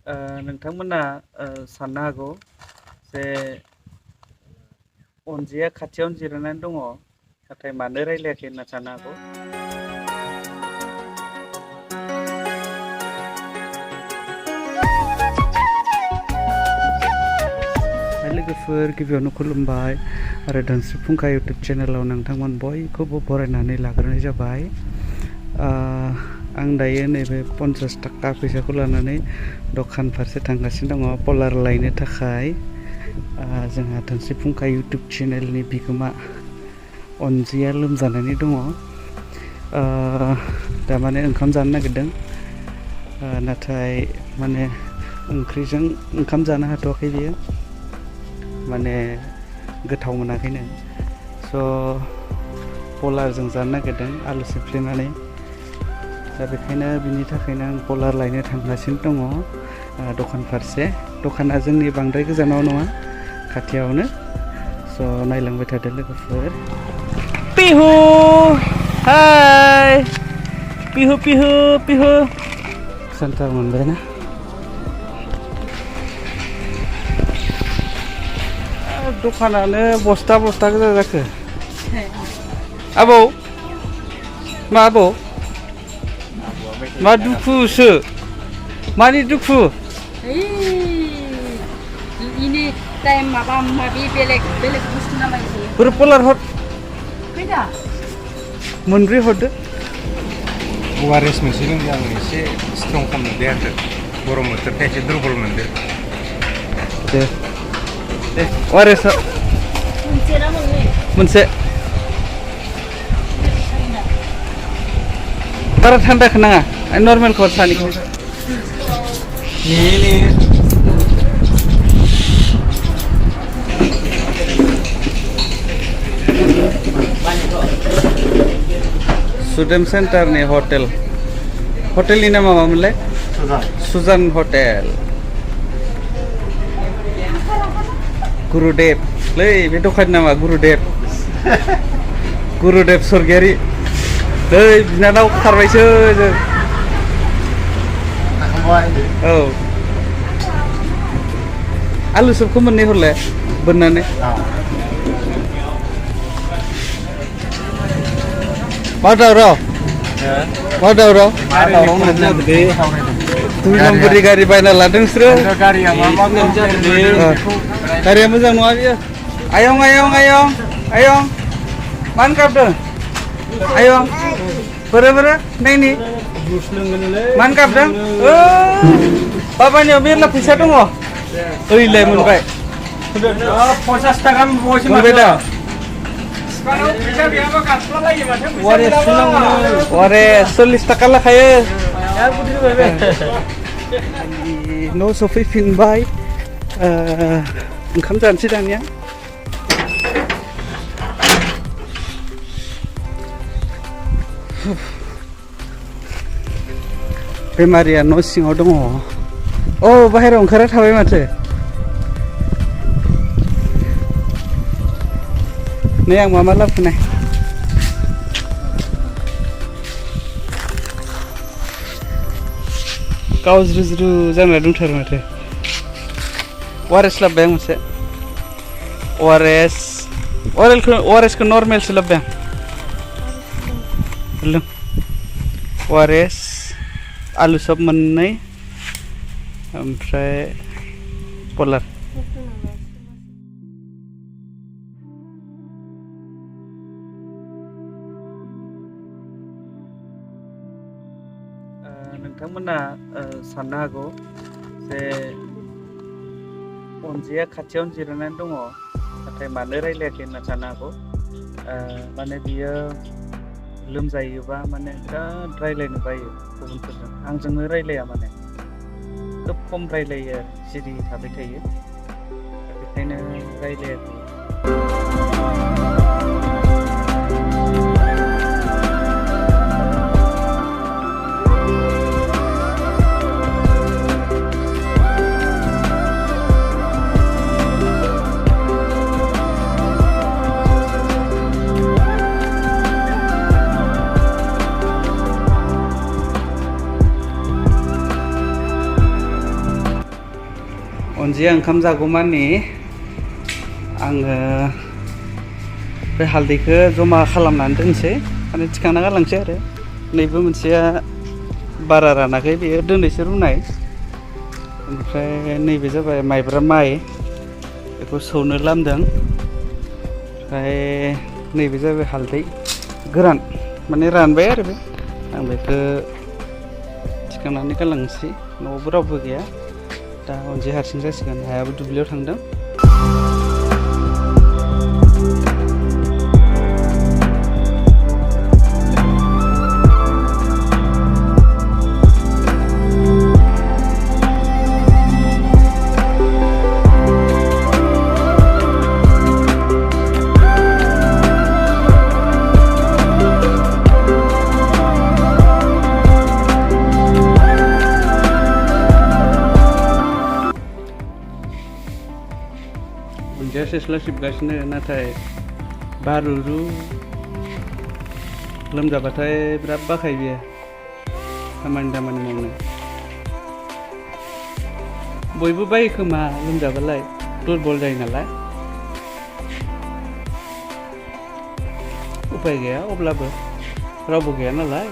नोंथांमोना साननो हागौ जे अनजिया खाथियावनो जिरायनानै दङ नाथाय मानो रायलायाखै होनना साननो हागौ। लोगोफोर गिबियावनो खुलुमबाय आरो धोनस्रि फुंखा इउटुब चेनेलाव नोंथांमोन बयखौबो बरायनानै लाग्रोनाय जाबाय। आं दायो नैबे 50 थाखा फैसाखौ लानानै दखान फारसे थांगासिनो दङ पलार लायनो थाखाय। जोंहा धोनस्रि फुंखा इउटुब चेनेलनि बिगोमा अनजिया लोमजानानै दङ। दा माने ओंखाम जानो नागिरदों, नाथाय माने ओंख्रिजों ओंखाम जानो हाथ'वाखै बियो, माने गोथाव मोनाखैनो। स' पलारजों जानो नागिरदों आलु सिफ्लेनानै। दा बेखायनो बिनि थाखायनो आं पलार लायनो थांगासिनो दङ दखान फारसे। दखाना जोंनि बांद्राय गोजानाव नङा, खाथियावनो। स' नायलांबाय थादो लोगोफोर। पिहु हाय पिहु पिहु पिहु सेन्टार मोनबाय ना। दखानानो बस्था बस्था गोजा जाखो। आबौ मा आबौ मा दुखुसो, मानि दुखु? ini time माबा माबि बेलेग बेलेग बुस्थु नामायो। बोरै पलार हर फैदा मोनब्रै हरदो। ORS मोनसे लोंदों आं, एसे स्ट्रं खालामनो देहाखौ, गरम बोथोरखाय एसे दुरबल मोनदो। दे दे ORS मोनसे ना मोननै? मोनसे। बारा थान्दाखौ नाङा, नर्मेलखौ हर सानैखौ। सुदेम सेन्टारनि हटेल, हटेलनि नामा मामोनलाय? सुजान हटेल। गुरुदेव लै बे दखाननि नामा गुरुदेव। गुरुदेव सरगियारि। नै बिनानाव खारबायसो जों। औ आलु सबखौ मोननै हरलाय बोननानै। मा दावराव? मा दावराव? 2 नम्बरनि गारि बायना लादों बिसोरो। गारिया मोजां नङा बियो। आयं आयं आयं आयं मानो गाबदों? आयं बोरो बोरो नायनि मानो गाबदों? बाबानियाव मेरला फैसा दङ। ओइलाय मोनबाय। 50 थाखा मोनबाय दा। अरे 40 थाखा लाखायो। न' सफैफिनबाय। ओंखाम जानोसै दानिया। बेमारिया न' सिङाव दङ। औ बाहेरायाव ओंखारा थाबाय माथो। नै आं मा लाबोनाय। गावज्रु ज्रु जाना दंथारो माथो। ORS लाबोबाय आं मोनसे। ORS खौ नर्मेलसो लाबोबाय आं। लों ORS आलु सब मोननै ओमफ्राय पलार। नोंथांमोना साननो हागौ जे अनजिया खाथियावनो जिरायनानै दङ नाथाय मानो रायलायाखै होनना साननो हागौ। माने बियो लोमजायोबा माने बिराद रायलायनो बायो गुबुनफोरजों। आंजोंनो रायलाया, माने खोब खम रायलायो आरो सिरि थाबाय थायो। बेखायनो रायलायाखै। अनजिया ओंखाम जागौमानि आङो बे हालदैखौ जमा खालामनानै दोनसै माने थिखांना गालांसै आरो नैबे मोनसेया बारा रानाखै बेयो दोनैसो रुनाय ओमफ्राय नैबे जाबाय माइब्रा माइ बेखौ सौनो लामदों ओमफ्राय नैबे जाबाय हालदै गोरान माने रानबाय आरो बे आं बेखौ थिखांनानै गालांसै न'आवबो रावबो गैया दा अनजि हारसिं जासिगोन हायाबो दुब्लियाव थांदों अनजिया सेस्ला सिबगासिनो नाथाय बारुरु लोमजाबाथाय बिराद बाखायो बियो खामानि दामानि मावनो बयबो बायो खोमा लोमजाबालाय दुरबल जायो नालाय उपाय गैया अब्लाबो रावबो गैया नालाय